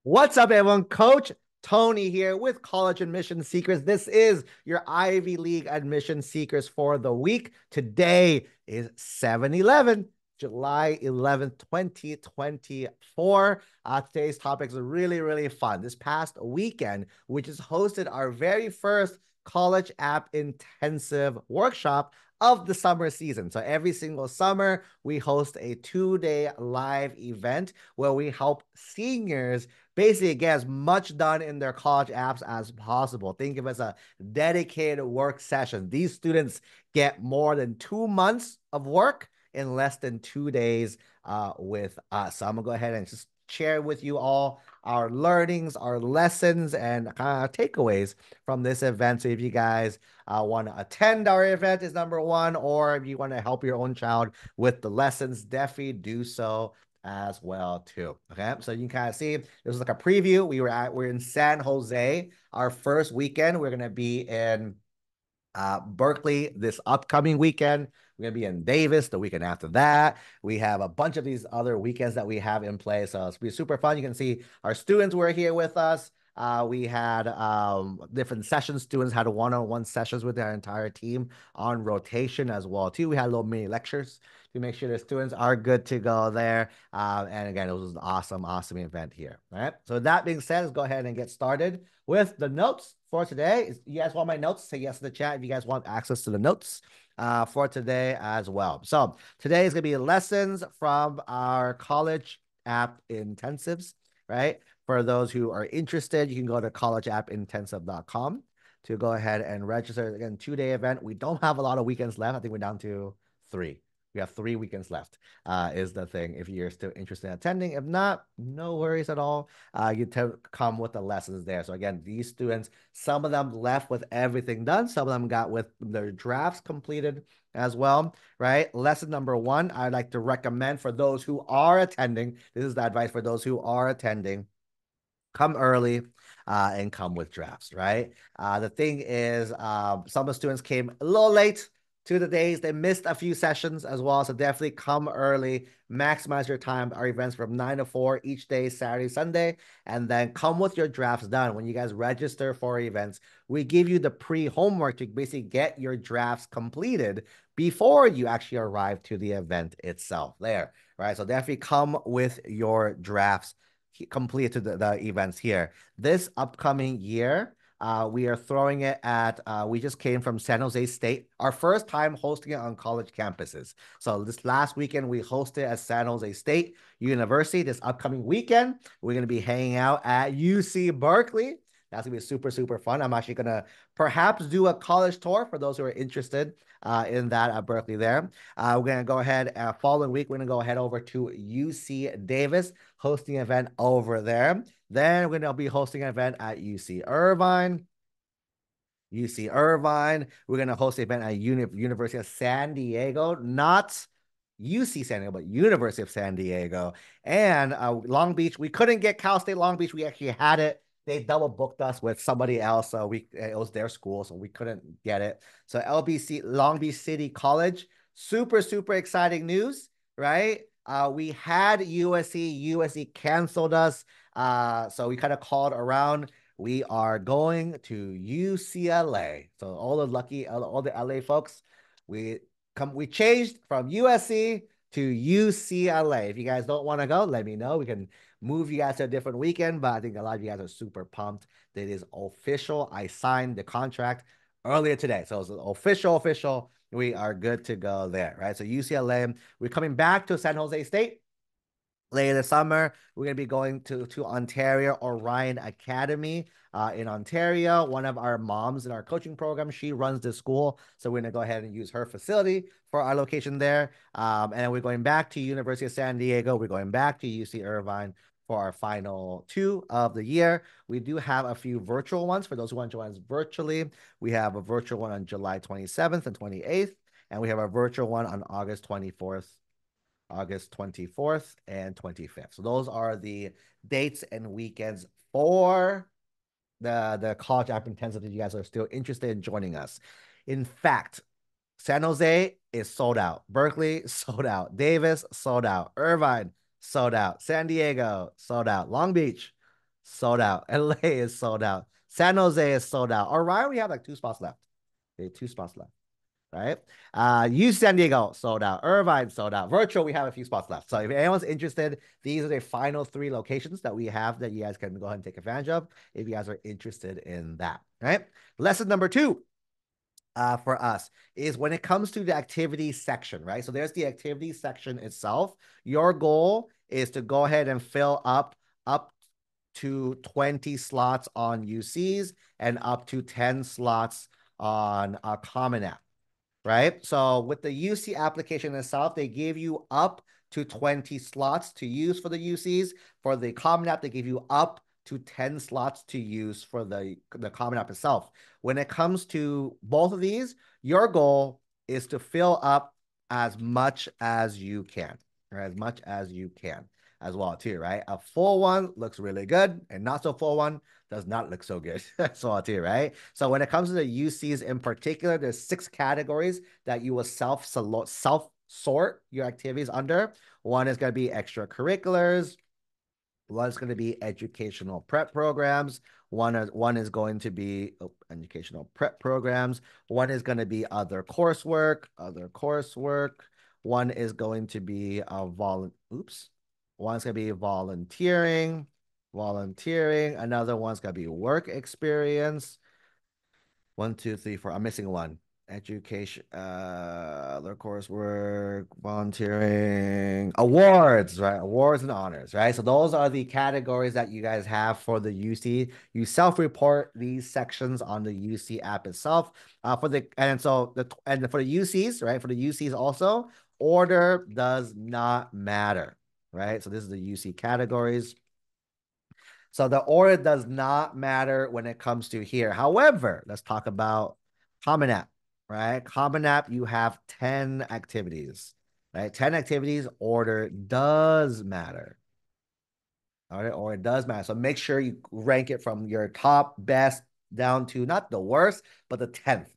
What's up, everyone? Coach Tony here with College Admission Secrets. This is your Ivy League admission secrets for the week. Today is 7/11, July 11th, 2024. Today's topics are really fun. This past weekend, we just hosted our very first college app intensive workshop of the summer season. So every single summer, we host a 2-day live event where we help seniors basically get as much done in their college apps as possible. Think of it as a dedicated work session. These students get more than 2 months of work in less than 2 days with us. So I'm gonna go ahead and just share with you all our learnings, our lessons, and kind of takeaways from this event. So if you guys want to attend our event is number one, or if you want to help your own child with the lessons, definitely do so as well too. Okay, so you can kind of see this was like a preview. We're in San Jose. Our first weekend, we're gonna be in Berkeley this upcoming weekend. We're going to be in Davis the weekend after that. We have a bunch of these other weekends that we have in place. So it's be super fun. You can see our students were here with us. We had different sessions. Students had one-on-one sessions with our entire team on rotation as well too. We had little mini lectures to make sure the students are good to go there. And again, it was an awesome event here. All right. So that being said, let's go ahead and get started with the notes for today. You guys want my notes? Say yes in the chat if you guys want access to the notes for today as well. So today is going to be lessons from our college app intensives, right? For those who are interested, you can go to collegeappintensive.com to go ahead and register. Again, 2-day event. We don't have a lot of weekends left. I think we're down to 3. We have 3 weekends left, is the thing. If you're still interested in attending, if not, no worries at all. You come with the lessons there. So again, these students, some of them left with everything done. Some of them got with their drafts completed as well, right? Lesson number 1, I'd like to recommend for those who are attending. This is the advice for those who are attending. Come early and come with drafts, right? The thing is, some of the students came a little late to the days. They missed a few sessions as well. So definitely come early, maximize your time. Our events from 9 to 4 each day, Saturday, Sunday, and then come with your drafts done. When you guys register for events, we give you the pre-homework to basically get your drafts completed before you actually arrive to the event itself there, right? So definitely come with your drafts completed the events here. This upcoming year, we are throwing it at, we just came from San Jose State, our first time hosting it on college campuses. So this last weekend, we hosted at San Jose State University. This upcoming weekend, we're going to be hanging out at UC Berkeley. That's going to be super fun. I'm actually going to perhaps do a college tour for those who are interested in that at Berkeley there. We're going to go ahead, following week, we're going to go ahead over to UC Davis, hosting an event over there. Then we're going to be hosting an event at UC Irvine. We're going to host an event at University of San Diego, not UC San Diego, but University of San Diego. And Long Beach, we couldn't get Cal State Long Beach. We actually had it. They double booked us with somebody else. So it was their school, so we couldn't get it. So LBC, Long Beach City College, super exciting news, right? We had USC canceled us. So we kind of called around. We are going to UCLA. So all the LA folks, we changed from USC to UCLA. If you guys don't want to go, let me know. We can move you guys to a different weekend, but I think a lot of you guys are super pumped that it is official. I signed the contract earlier today. So it's official. We are good to go there, right? So UCLA, we're coming back to San Jose State later this summer. We're going to be going to Ontario Orion Academy in Ontario. One of our moms in our coaching program, she runs this school. So we're going to go ahead and use her facility for our location there. And then we're going back to University of San Diego. We're going back to UC Irvine for our final 2 of the year. We do have a few virtual ones for those who want to join us virtually. We have a virtual one on July 27th and 28th, and we have a virtual one on August 24th and 25th. So those are the dates and weekends for the college app intensive that you guys are still interested in joining us. In fact, San Jose is sold out. Berkeley sold out. Davis sold out. Irvine sold out. San Diego sold out. Long Beach sold out. LA is sold out. San Jose is sold out. Orion, we have like 2 spots left. Okay, 2 spots left, right? U San Diego sold out. Irvine sold out. Virtual, we have a few spots left. So if anyone's interested, these are the final 3 locations that we have that you guys can go ahead and take advantage of if you guys are interested in that, right? Lesson number 2 for us is when it comes to the activity section, right? So there's the activity section itself. Your goal is to go ahead and fill up to 20 slots on UCs and up to 10 slots on Common App, right? So with the UC application itself, they give you up to 20 slots to use for the UCs. For the Common App, they give you up to 10 slots to use for the Common App itself. When it comes to both of these, your goal is to fill up as much as you can, or as much as you can as well too, right? A full one looks really good, and not so full one does not look so good as well too, right? So when it comes to the UCs in particular, there's 6 categories that you will self-sort your activities under. One is going to be extracurriculars. One is going to be educational prep programs. One is going to be educational prep programs. One is going to be other coursework. One is going to be One's going to be volunteering. Another one's going to be work experience. 1, 2, 3, 4. I'm missing one. Education, other coursework, volunteering, awards, right? Awards and honors, right? So those are the categories that you guys have for the UC. You self-report these sections on the UC app itself. For the UCs, right? For the UCs also, order does not matter, right? So this is the UC categories. So the order does not matter when it comes to here. However, let's talk about Common App, right? Common App, you have 10 activities, right? 10 activities, order does matter. All right, or it does matter. So make sure you rank it from your top best down to not the worst, but the 10th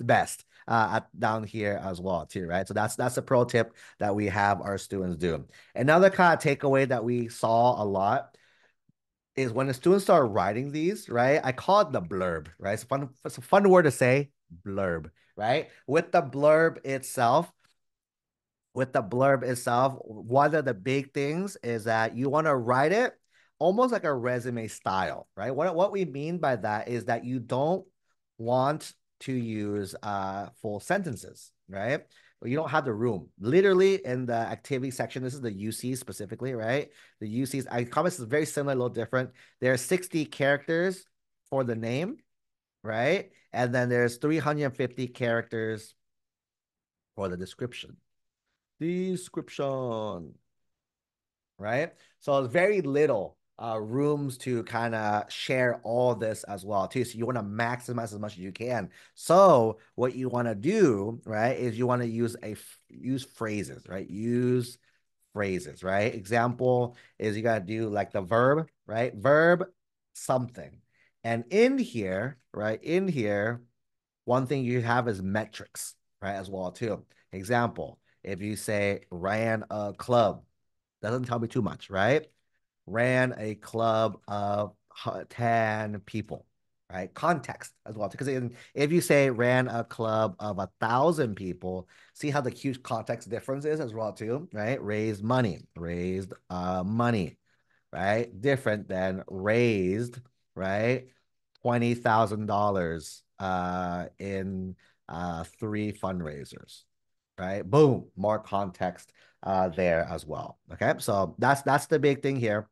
best down here as well too, right? So that's a pro tip that we have our students do. Another kind of takeaway that we saw a lot is when the students start writing these, right? I call it the blurb, right? It's a fun word to say, blurb, right? With the blurb itself, one of the big things is that you want to write it almost like a resume style, right? What we mean by that is that you don't want to use full sentences, right? But you don't have the room. Literally in the activity section, this is the UC specifically, right? The UCs, I promise is very similar, a little different. There are 60 characters for the name, right? And then there's 350 characters for the description. Right? So it's very little rooms to kind of share all this as well too. So you want to maximize as much as you can. So what you want to do, right, is you want to use phrases, right? Use phrases, right? Example is you got to do like the verb, right? Verb something. And in here, right? In here, one thing you have is metrics, right? As well too. Example, if you say ran a club, doesn't tell me too much, right? Ran a club of 10 people, right? Context as well. Because if you say ran a club of 1,000 people, see how the huge context difference is as well too, right? Raised money, right? Different than raised, right? $20,000 in 3 fundraisers, right? Boom, more context there as well. Okay, so that's the big thing here.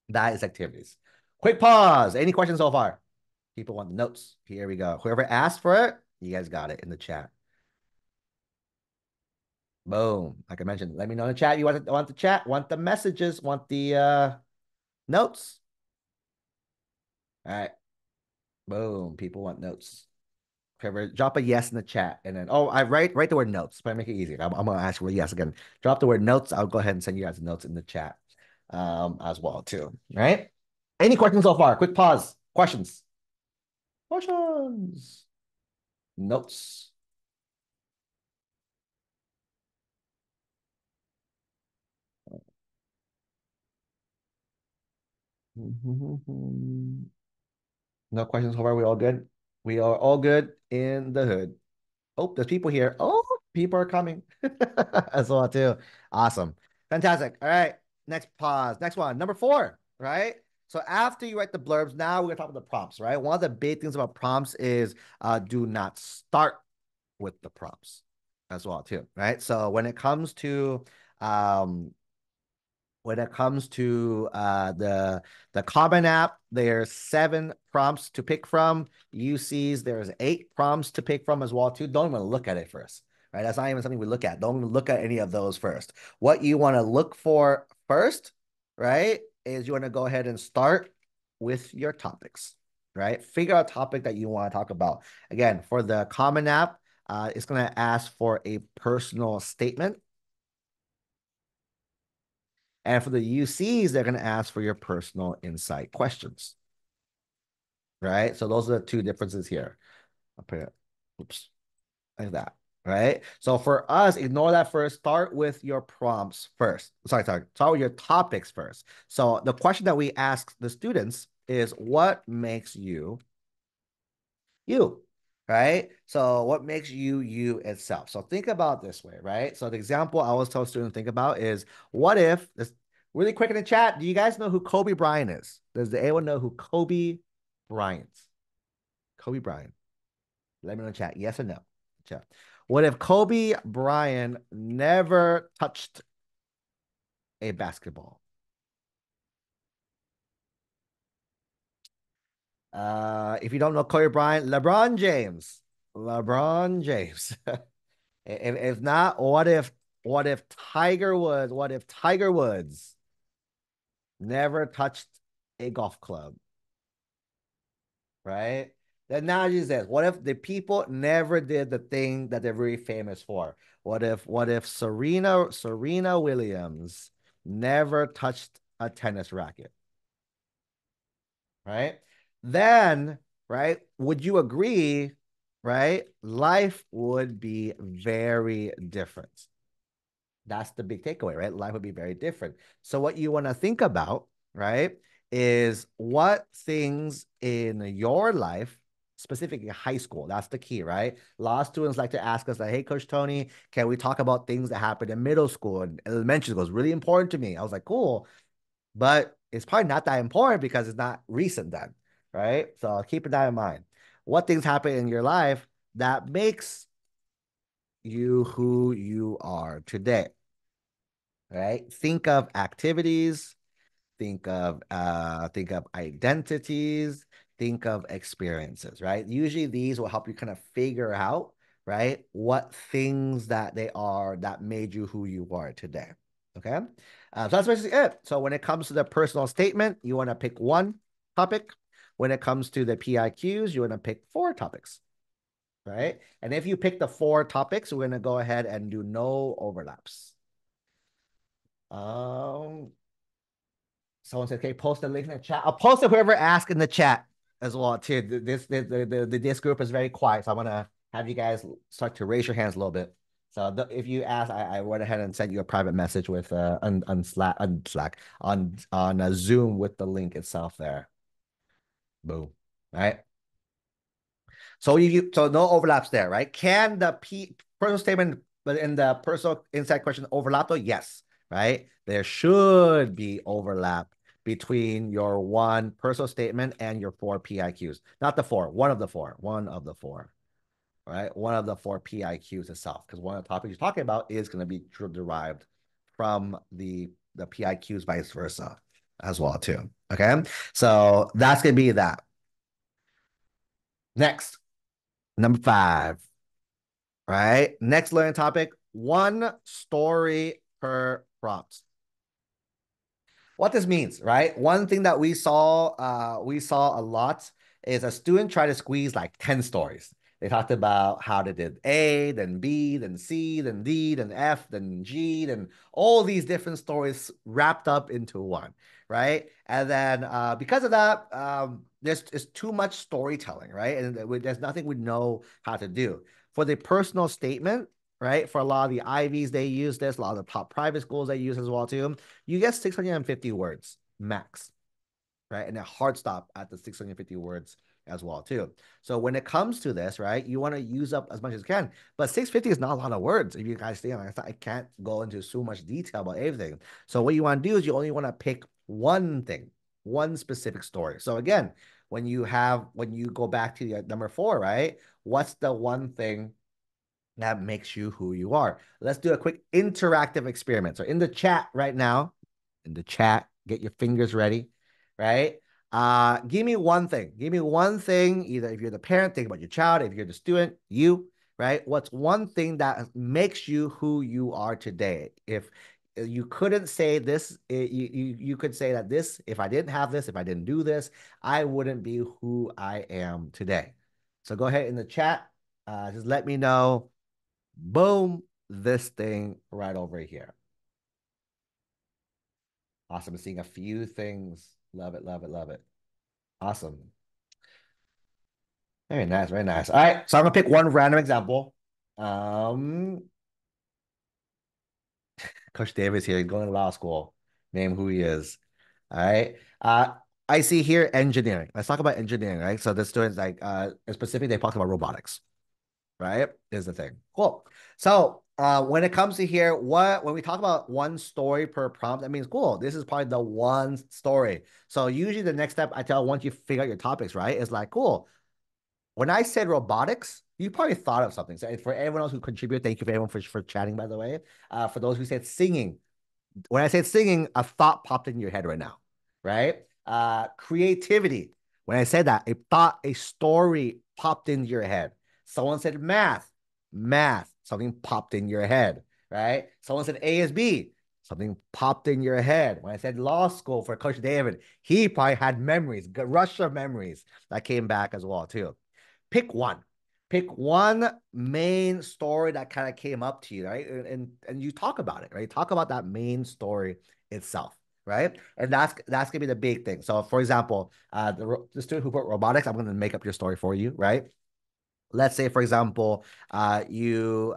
That is activities. Quick pause. Any questions so far? People want notes. Here we go. Whoever asked for it, you guys got it in the chat. Boom. Like I mentioned, let me know in the chat. You want the chat, want the messages, want the notes. All right. Boom. People want notes. Whoever, drop a yes in the chat, and then I write the word notes, but I make it easier. I'm gonna ask for a yes again. Drop the word notes. I'll go ahead and send you guys notes in the chat as well too. Right? Any questions so far? Quick pause. Questions. Questions. Notes. No questions so far. We all good? We are all good in the hood. Oh, there's people here. Oh, people are coming as well too. Awesome. Fantastic. All right. Next pause. Next one. Number four, right? So after you write the blurbs, now we're gonna talk about the prompts, right? One of the big things about prompts is do not start with the prompts as well too, right? So um when it comes to the Common App, there's 7 prompts to pick from. UCs, there's 8 prompts to pick from as well too. Don't even look at it first, right? That's not even something we look at. Don't even look at any of those first. What you want to look for first, right, is you want to go ahead and start with your topics, right? Figure out a topic that you want to talk about. Again, for the Common App, it's going to ask for a personal statement. And for the UCs, they're going to ask for your personal insight questions, right? So those are the 2 differences here. I'll put it, oops, like that, right? So for us, ignore that first. Start with your prompts first. Start with your topics first. So the question that we ask the students is, what makes you you? Right? So what makes you you itself? So think about this way, right? So the example I always tell students to think about is, what if this really quick in the chat, do you guys know who Kobe Bryant is? Does anyone know who Kobe Bryant? Kobe Bryant. Let me know in the chat. Yes or no? Chat. What if Kobe Bryant never touched a basketball? If you don't know Kobe Bryant, LeBron James. LeBron James. If not, what if Tiger Woods never touched a golf club, right? The analogy is this: what if the people never did the thing that they're very famous for? What if Serena Williams never touched a tennis racket, right? Then, right, would you agree, right? Life would be very different. That's the big takeaway, right? Life would be very different. So what you want to think about, right, is what things in your life, specifically high school, that's the key, right? A lot of students like to ask us like, hey, Coach Tony, can we talk about things that happened in middle school and elementary school? It's really important to me. I was like, cool, but it's probably not that important because it's not recent then, right? So keep that in mind. What things happen in your life that makes you who you are today? Right? Think of activities, think of identities, think of experiences, right? Usually these will help you kind of figure out, right, what things that they are that made you who you are today. Okay. So that's basically it. So when it comes to the personal statement, you want to pick 1 topic. When it comes to the PIQs, you want to pick 4 topics, right? And if you pick the 4 topics, we're going to go ahead and do no overlaps. Um, Someone said, "Okay, post the link in the chat." I'll post it whoever asked in the chat as well too. This group is very quiet, so I'm gonna have you guys start to raise your hands a little bit. So if you ask, I went ahead and sent you a private message with on Zoom with the link itself there. Boom. Right. So no overlaps there, right? Can the personal statement but in the personal insight question overlap though? Yes, right? There should be overlap between your 1 personal statement and your 4 PIQs. Not the 4, one of the 4, right? One of the 4 PIQs itself, because one of the topics you're talking about is going to be derived from the PIQs, vice versa, as well too. Okay, so that's going to be that. Next, number 5. Right. Next learning topic, 1 story per prompt. What this means, right? One thing that we saw a lot is a student try to squeeze like 10 stories. They talked about how they did A, then B, then C, then D, then F, then G, then all these different stories wrapped up into one, right? And then because of that, there's too much storytelling, right? And there's nothing we know how to do. For the personal statement, right? For a lot of the Ivies, they use this. A lot of the top private schools they use as well too. You get 650 words max, right? And a hard stop at the 650 words as well too. So when it comes to this, right, you want to use up as much as you can. But 650 is not a lot of words. If you guys think I can't go into so much detail about everything. So what you want to do is you only want to pick one thing, one specific story. So again, when you go back to the number 4, right? What's the one thing that makes you who you are? Let's do a quick interactive experiment. So in the chat right now, get your fingers ready, right? Give me one thing. Give me one thing, either if you're the parent, think about your child. If you're the student, you, right? What's one thing that makes you who you are today? If you couldn't say this, you could say that this, if I didn't have this, if I didn't do this, I wouldn't be who I am today. So go ahead in the chat. Just let me know. Boom, this thing right over here. Awesome. Seeing a few things. Love it, love it, love it. Awesome. Very nice, very nice. All right, so I'm gonna pick one random example. Um, Coach Davis here, he's going to law school. Name who he is. All right. I see here engineering. Let's talk about engineering, right? So the students like specifically they talk about robotics, right? Is the thing. Cool. So when it comes to here, when we talk about one story per prompt, that means cool. This is probably the one story. So usually the next step I tell once you figure out your topics, right? Is like, cool. When I said robotics, you probably thought of something. So for everyone else who contributed, thank you for everyone for chatting, by the way. For those who said singing, when I said singing, a thought popped in your head right now, right? Creativity. When I said that, a thought, a story popped into your head. Someone said math, something popped in your head, right? Someone said A is B, something popped in your head. When I said law school for Coach David, he probably had memories, a rush of memories that came back as well too. Pick one. Pick one main story that kind of came up to you, right? And you talk about it, right? Talk about that main story itself, right? And that's gonna be the big thing. So, for example, the student who put robotics, I'm gonna make up your story for you, right? Let's say, for example, you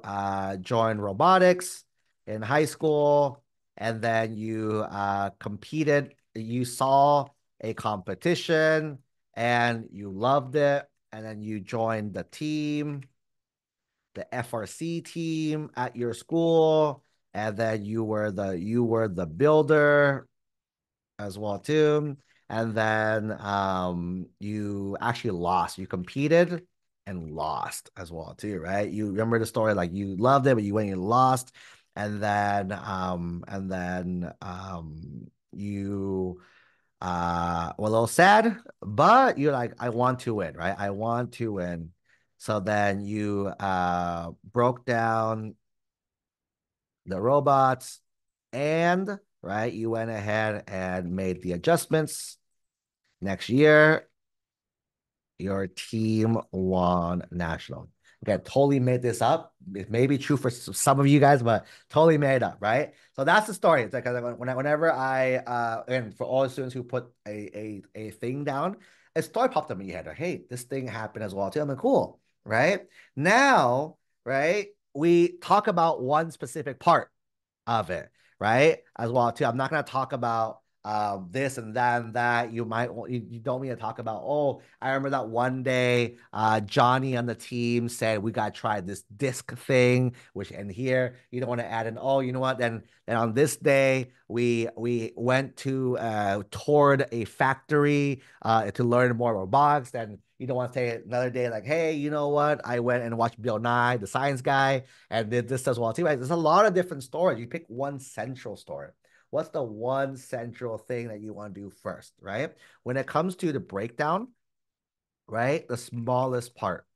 joined robotics in high school, and then you competed. You saw a competition, and you loved it, and then you joined the team, the FRC team at your school, and then you were the builder as well too. And then you actually lost. You competed and lost as well too, right? You remember the story, like you loved it, but you went and lost. And then you were a little sad, but you're like, I want to win, right? I want to win. So then you broke down the robots, and right, you went ahead and made the adjustments. Next year, your team won national. Okay, totally made this up. It may be true for some of you guys, but totally made it up, right? So that's the story. It's like whenever and for all the students who put a thing down, a story popped up in your head. Like, hey, this thing happened as well too. I'm like, cool, right? Now, right, we talk about one specific part of it, right? As well too. I'm not going to talk about this and that and that. You don't need to talk about, oh, I remember that one day Johnny on the team said we got to try this disc thing, which and here you don't want to add in, oh, you know what? Then on this day we went to toward a factory to learn more robotics. Then you don't want to say another day like, hey, you know what? I went and watched Bill Nye, the science guy, and did this as well too. Right? There's a lot of different stories. You pick one central story. What's the one central thing that you want to do first, right? When it comes to the breakdown, right? The smallest part.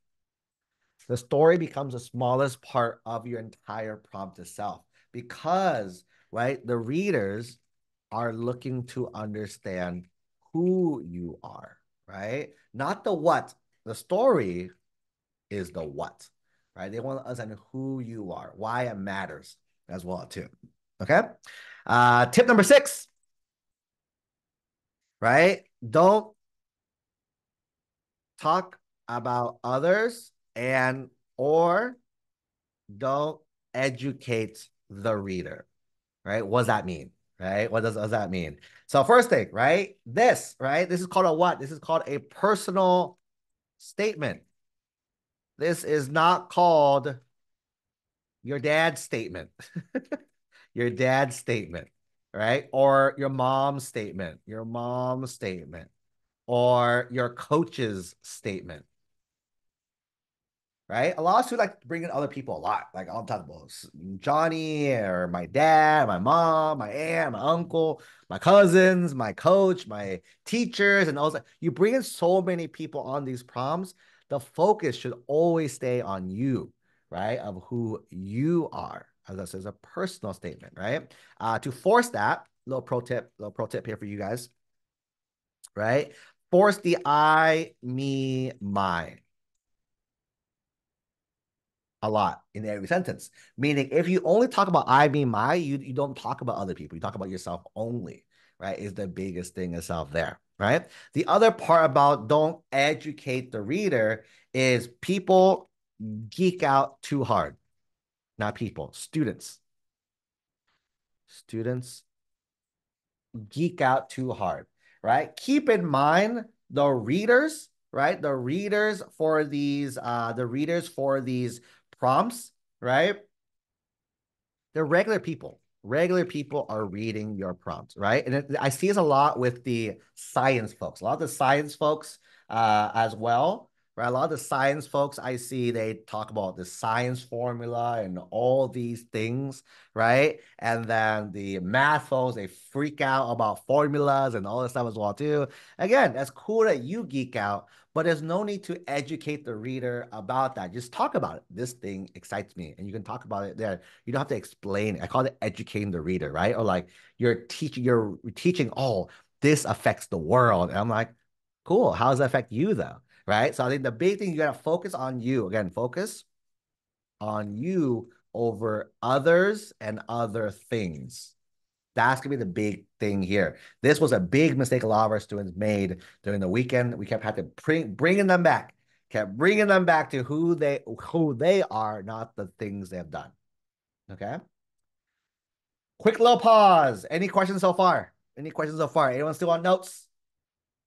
The story becomes the smallest part of your entire prompt itself because, right, the readers are looking to understand who you are, right? Not the what. The story is the what, right? They want to understand who you are, why it matters as well too. Okay. Tip number 6, right? Don't talk about others and or don't educate the reader, right? What does that mean, right? What does that mean? So first thing, right? Right? This is called a what? This is called a personal statement. This is not called your dad's statement. Your dad's statement, right? Or your mom's statement, or your coach's statement, right? A lot of students like to bring in other people a lot. Like I'll talk about Johnny or my dad, my mom, my aunt, my uncle, my cousins, my coach, my teachers, and all that. You bring in so many people on these prompts, the focus should always stay on you, right? Of who you are. As this is a personal statement, right? To force that, little pro tip here for you guys, right? Force the I, me, my a lot in every sentence. Meaning, if you only talk about I, me, my, you don't talk about other people. You talk about yourself only, right? Is the biggest thing itself there, right? The other part about don't educate the reader is people geek out too hard. Not people, students. Students geek out too hard, right? Keep in mind the readers, right? The readers for these prompts, right? They're regular people. Regular people are reading your prompts, right? And I see this a lot with the science folks. A lot of the science folks as well, right? A lot of the science folks I see, they talk about the science formula and all these things, right? And then the math folks, they freak out about formulas and all this stuff as well too. Again, that's cool that you geek out, but there's no need to educate the reader about that. Just talk about it. This thing excites me, and you can talk about it there. You don't have to explain it. I call it educating the reader, right? Or like you're teaching, oh, this affects the world. And I'm like, cool. How does that affect you though? Right. So I think the big thing, you got to focus on you. Again, focus on you over others and other things. That's gonna be the big thing here. This was a big mistake a lot of our students made during the weekend. We kept having to bringing them back, kept bringing them back to who they are, not the things they have done. Okay. Quick little pause. Any questions so far? Any questions so far? Anyone still want notes?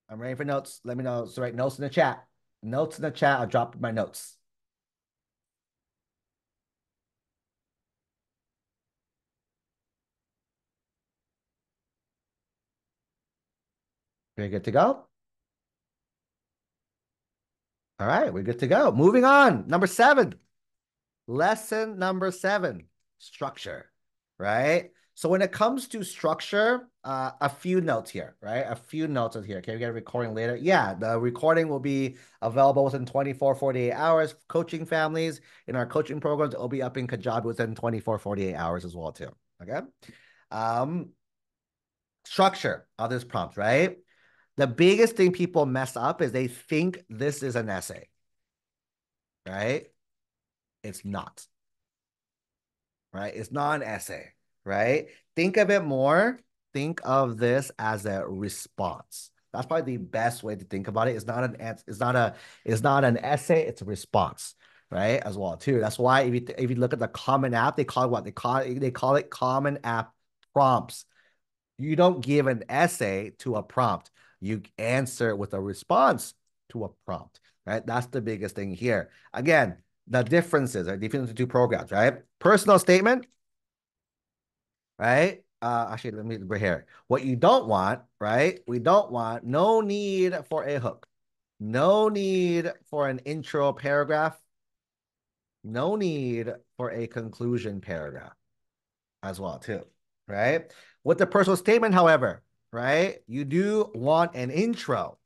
I'm ready for notes. Let me know. So write notes in the chat. Notes in the chat. I'll drop my notes. We're good to go. All right, we're good to go. Moving on. Number 7. Lesson number 7, structure, right? So when it comes to structure, a few notes here, right? A few notes here. Can we get a recording later? Yeah, the recording will be available within 48 hours. Coaching families in our coaching programs, it'll be up in Kajabi within 48 hours as well too, okay? Um, Structure of this prompt, right? The biggest thing people mess up is they think this is an essay, right? It's not. Right? It's not an essay, right? Think of it more. Think of this as a response. That's probably the best way to think about it. It's not an essay, it's a response, right? As well, too. That's why if you look at the Common App, they call it what? They call it Common App prompts. You don't give an essay to a prompt. You answer with a response to a prompt, right? That's the biggest thing here. Again, the differences are between the two programs, right? Personal statement, right? Actually, let me right here. What you don't want, right? We don't want no need for a hook, no need for an intro paragraph, no need for a conclusion paragraph as well, too, right? With the personal statement, however, right? You do want an intro.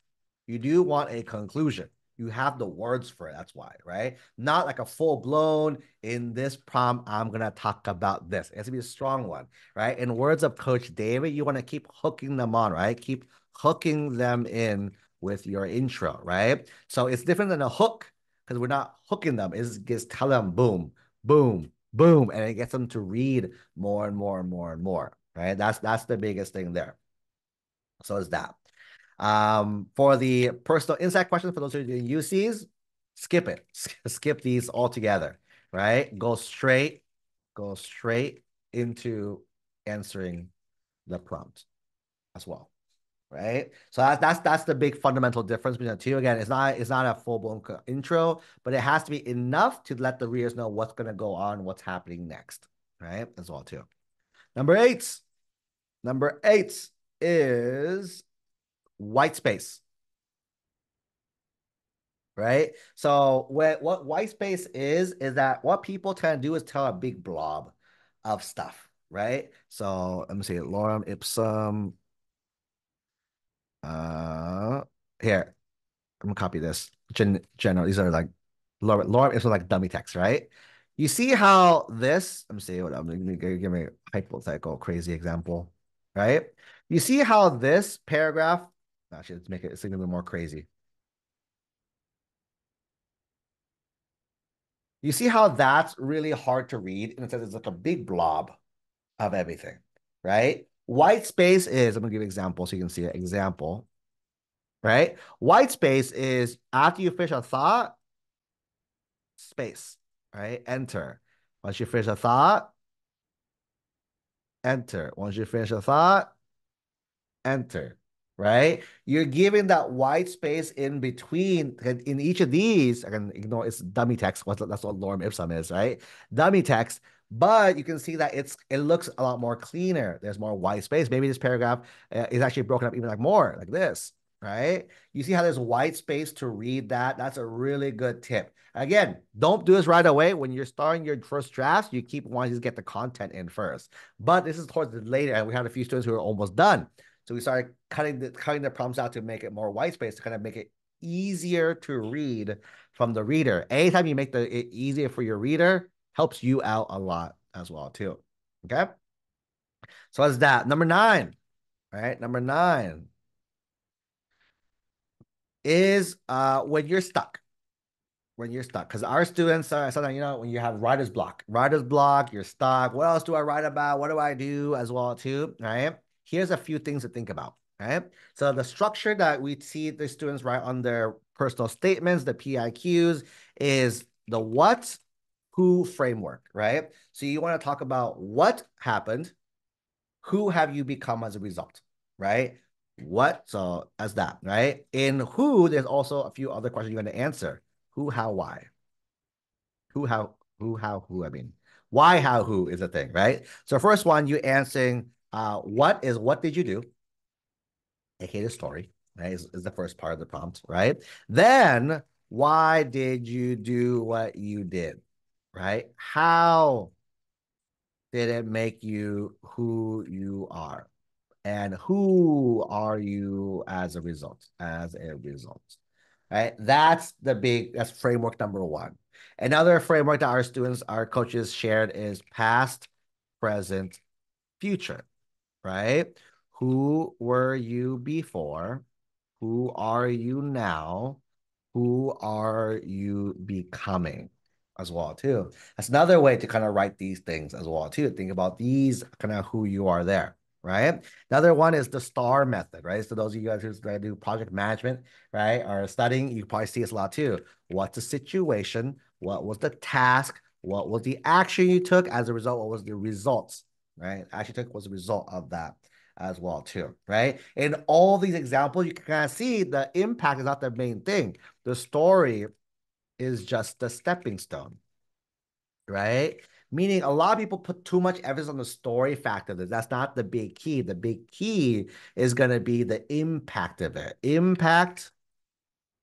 You do want a conclusion. You have the words for it. That's why, right? Not like a full blown, in this prompt, I'm going to talk about this. It has to be a strong one, right? In words of Coach David, you want to keep hooking them on, right? Keep hooking them in with your intro, right? So it's different than a hook because we're not hooking them. It's just tell them boom, boom, boom, and it gets them to read more and more and more and more, right? That's the biggest thing there. So is that. For the personal insight question, for those who are doing UCs, skip it. Skip these altogether, right? Go straight into answering the prompt as well, right? So that's the big fundamental difference between the two. Again, it's not a full-blown intro, but it has to be enough to let the readers know what's going to go on, what's happening next, right? As well too. Number eight. Number eight is white space, right? So what white space is that what people tend to do is tell a big blob of stuff, right? So let me see, lorem ipsum. Uh, Here, I'm gonna copy this. General, these are like lorem ipsum, like dummy text, right? You see how this? Let me see what I'm gonna give me a hypothetical crazy example, right? You see how this paragraph? Actually, let's make it significantly more crazy. You see how that's really hard to read in a sense it's like a big blob of everything, right? White space is, I'm gonna give you an example so you can see an example, right? White space is after you finish a thought, space, right? Enter. Once you finish a thought, enter. Once you finish a thought, enter, right? You're giving that white space in between. In each of these, I can ignore it's dummy text. That's what lorem ipsum is, right? Dummy text, but you can see that it looks a lot more cleaner. There's more white space. Maybe this paragraph is actually broken up even like more, like this, right? You see how there's white space to read that? That's a really good tip. Again, don't do this right away. When you're starting your first drafts, you keep wanting to get the content in first. But this is towards the later, and we had a few students who are almost done. So we started cutting the prompts out to make it more white space to kind of make it easier to read from the reader. Anytime you make it easier for your reader, helps you out a lot as well too. Okay. So that's that. Number nine, right? Number nine is when you're stuck. When you're stuck, because our students are sometimes, when you have writer's block, you're stuck. What else do I write about? What do I do as well too, right? Here's a few things to think about, right? So the structure that we see the students write on their personal statements, the PIQs, is the what, who framework, right? So you want to talk about what happened, who have you become as a result, right? What, so as that, right? In who, there's also a few other questions you're going to answer. Who, how, why? Who, how, who, I mean. Why, how, who is the thing, right? So first one, you answering what did you do? AKA the story, right? Is the first part of the prompt, right? Then, why did you do what you did, right? How did it make you who you are? And who are you as a result? As a result, right? That's framework number one. Another framework that our students, our coaches shared is past, present, future, right? Who were you before? Who are you now? Who are you becoming as well too? That's another way to kind of write these things as well too. Think about these kind of who you are there, right? Another one is the STAR method, right? So those of you guys who do project management, right, are studying, you probably see this a lot too. What's the situation? What was the task? What was the action you took? As a result, what was the results, right? Action took was the result of that as well too, right? In all these examples, you can kind of see the impact is not the main thing. The story is just the stepping stone, right? Meaning a lot of people put too much emphasis on the story factor. That's not the big key. The big key is going to be the impact of it. Impact,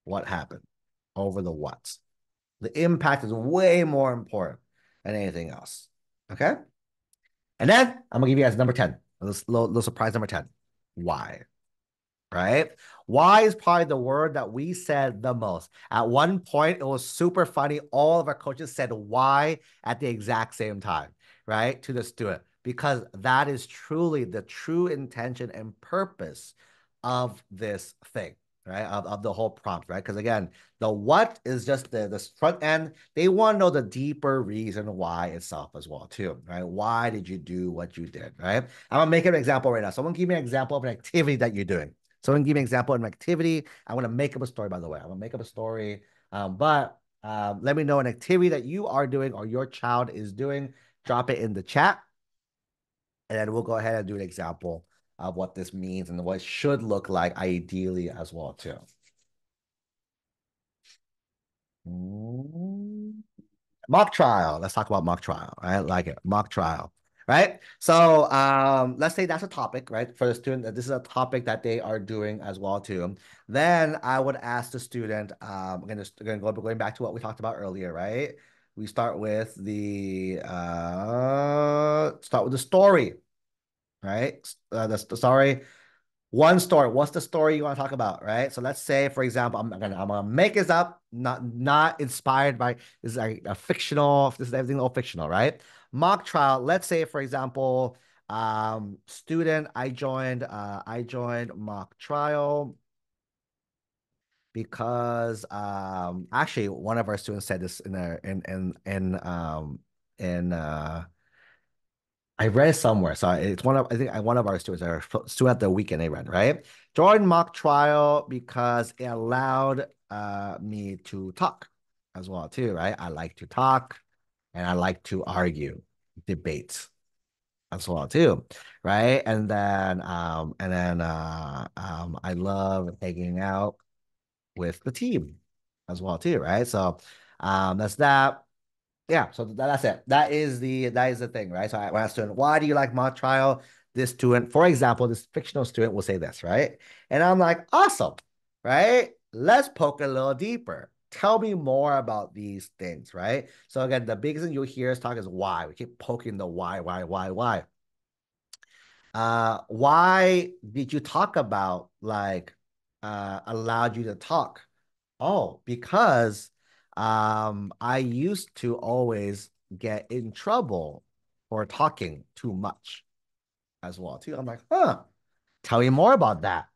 what happened over the what. The impact is way more important than anything else. Okay? And then I'm going to give you guys number 10. Little surprise number 10. Why? Right? Why is probably the word that we said the most. At one point, it was super funny. All of our coaches said why at the exact same time, right? To the student, because that is truly the true intention and purpose of this thing, right? Of the whole prompt, right? Because again, the what is just the front end. They want to know the deeper reason why itself as well, too, right? Why did you do what you did, right? I'm gonna make an example right now. Someone give me an example of an activity that you're doing. Someone give me an example of an activity. I want to make up a story, by the way. I'm going to make up a story. But let me know an activity that you are doing or your child is doing. Drop it in the chat. And then we'll go ahead and do an example of what this means and what it should look like ideally as well too. Mm. Mock trial. Let's talk about mock trial. I like it. Mock trial. Right. So let's say that's a topic, right? For the student, that this is a topic that they are doing as well too. Then I would ask the student, going to go going back to what we talked about earlier, right? We start with the story, right? The story, one story. What's the story you want to talk about, right? So let's say, for example, I'm gonna make this up, not inspired by this is like a fictional. This is everything all fictional, right? Mock trial. Let's say, for example, student, I joined mock trial because actually one of our students said this in a in I read it somewhere. So it's I think one of our students, our student at the weekend they read, right? Joined mock trial because it allowed me to talk as well too, right? I like to talk and I like to argue, debates as well too, right? And then I love hanging out with the team as well too, right? So that's that. Yeah, so that's it. That is the thing, right? So when I ask student, why do you like mock trial? This student, for example, this fictional student will say this, right? And I'm like, awesome, right? Let's poke a little deeper. Tell me more about these things, right? So again, the biggest thing you'll hear us talk is why. We keep poking the why. Why did you talk about like allowed you to talk? Oh, because I used to always get in trouble for talking too much as well too. I'm like, huh, tell me more about that.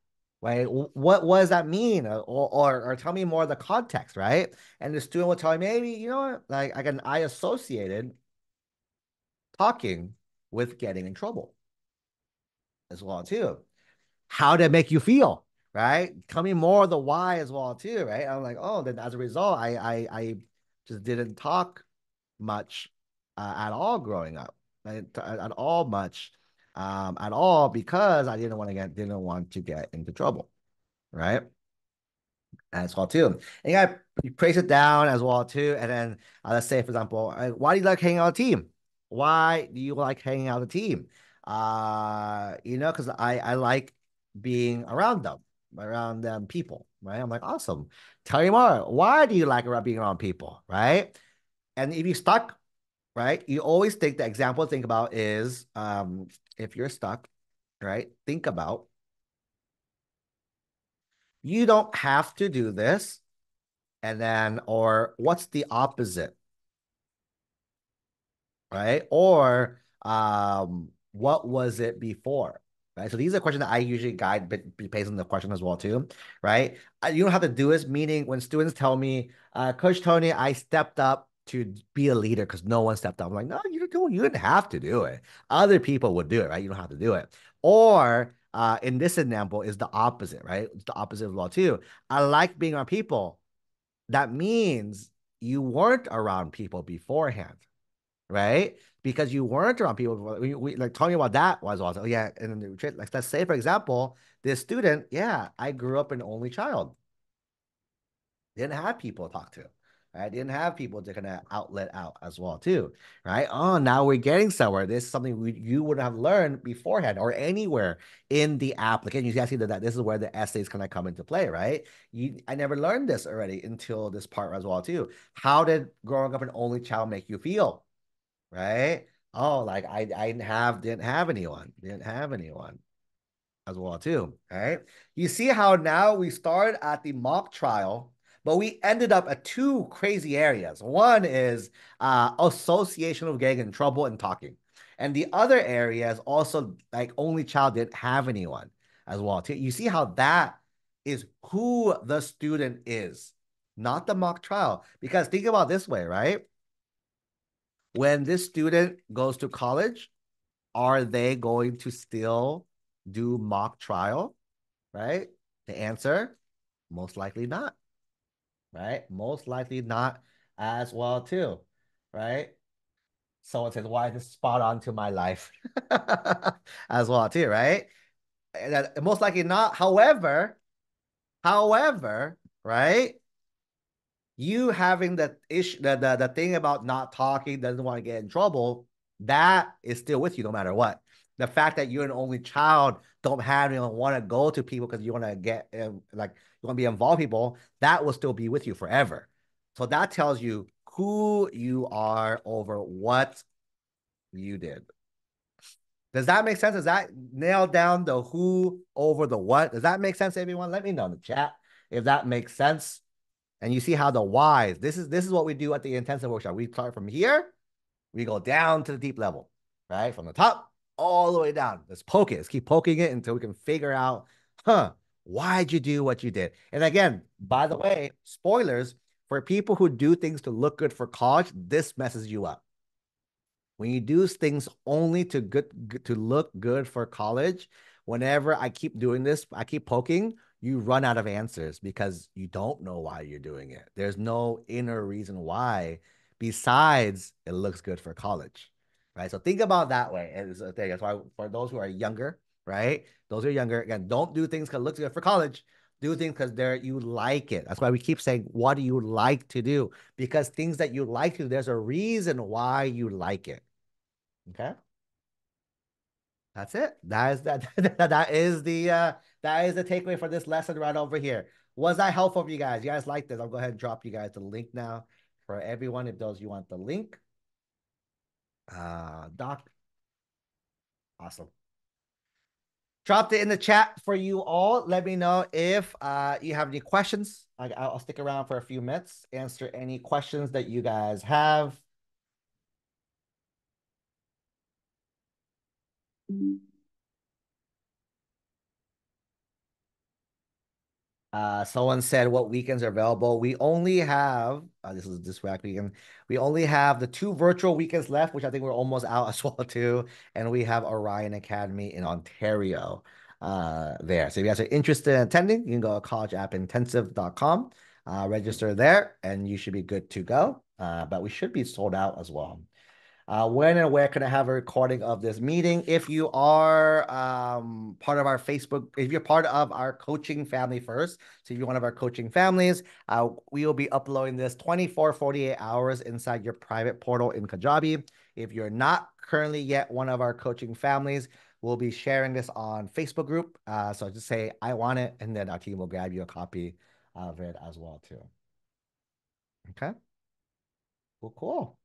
Right? What does that mean? Or tell me more of the context, right? And the student will tell me, maybe, you know what, like I associated talking with getting in trouble as well too. How did it make you feel? Right? Tell me more of the why as well too, right? I'm like, oh, then as a result, I just didn't talk much at all growing up, right? At all much, at all because I didn't want to get into trouble, right? As well too. And you gotta praise it down as well too. And then let's say, for example, why do you like hanging out with a team? Why do you like hanging out with a team? Because I like being around them people, right? I'm like, awesome. Tell me more. Why do you like being around people, right? And if you stuck, right, you always the example to think about is if you're stuck, right? Think about you don't have to do this. And then, or what's the opposite, right? Or what was it before? Right. So these are questions that I usually guide based on the question as well, too. Right. You don't have to do this, meaning when students tell me, Coach Tony, I stepped up to be a leader because no one stepped up. I'm like, no, you didn't have to do it. Other people would do it, right? You don't have to do it. Or in this example is the opposite, right? It's the opposite of law too. I like being around people. That means you weren't around people beforehand, right? Because you weren't around people before. Like talking about that was also, yeah. And then like let's say, for example, this student, yeah, I grew up an only child, didn't have people to talk to. Right? Didn't have people to kind of outlet out as well too, right? Oh, now we're getting somewhere. This is something you would have learned beforehand or anywhere in the application. You guys see that this is where the essays kind of come into play, right? I never learned this already until this part as well too. How did growing up an only child make you feel, right? Oh, like I didn't have anyone as well too, right? You see how now we started at the mock trial, but we ended up at two crazy areas. One is association of getting in trouble and talking. And the other area is also like only child didn't have anyone as well too. You see how that is who the student is, not the mock trial. Because think about this way, right? When this student goes to college, are they going to still do mock trial? Right? The answer, most likely not, right? Most likely not as well too, right? Someone says, why is this spot on to my life as well too, right? That most likely not. However, right? You having that issue, the thing about not talking, doesn't want to get in trouble, that is still with you no matter what. The fact that you're an only child, don't have, want to go to people because you want to get like you want to be involved with people, that will still be with you forever. So that tells you who you are over what you did. Does that make sense? Does that nail down the who over the what? Does that make sense, everyone? Let me know in the chat if that makes sense. And you see how the whys, this is what we do at the intensive workshop. We start from here, we go down to the deep level, right? From the top all the way down. Let's poke it. Let's keep poking it until we can figure out, why'd you do what you did? And again, by the way, spoilers, for people who do things to look good for college, this messes you up. When you do things only to look good for college, whenever I keep doing this, I keep poking, you run out of answers because you don't know why you're doing it. There's no inner reason why besides it looks good for college, right? So think about that way. And it's a thing. That's why for those who are younger, right? Those who are younger, again, don't do things because it looks good for college. Do things because you like it. That's why we keep saying, what do you like to do? Because things that you like to do, there's a reason why you like it. Okay. That's it. That is that that is the takeaway for this lesson right over here. Was that helpful for you guys? You guys like this? I'll go ahead and drop you guys the link now for everyone if those you want the link. Doc, awesome. Dropped it in the chat for you all. Let me know if you have any questions. I'll stick around for a few minutes, answer any questions that you guys have. Someone said what weekends are available. We only have this is this weekend. We only have the 2 virtual weekends left, which I think we're almost out as well too. And we have Orion Academy in Ontario there. So if you guys are interested in attending, you can go to collegeappintensive.com, register there, and you should be good to go. But we should be sold out as well. When and where can I have a recording of this meeting? If you are part of our Facebook, if you're part of our coaching family first, so if you're one of our coaching families, we will be uploading this 24, 48 hours inside your private portal in Kajabi. If you're not currently yet one of our coaching families, we'll be sharing this on Facebook group. So just say, I want it, and then our team will grab you a copy of it as well too. Okay, cool.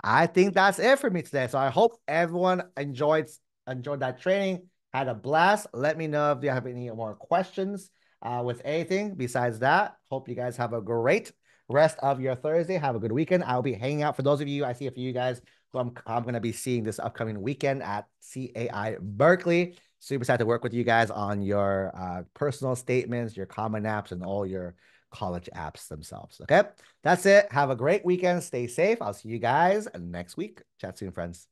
I think that's it for me today. So I hope everyone enjoyed that training, had a blast. Let me know if you have any more questions with anything besides that. Hope you guys have a great rest of your Thursday. Have a good weekend. I'll be hanging out for those of you. I see a few of you guys who I'm going to be seeing this upcoming weekend at CAI Berkeley. Super excited to work with you guys on your personal statements, your common apps, and all your college apps themselves. Okay. That's it. Have a great weekend. Stay safe. I'll see you guys next week. Chat soon, friends.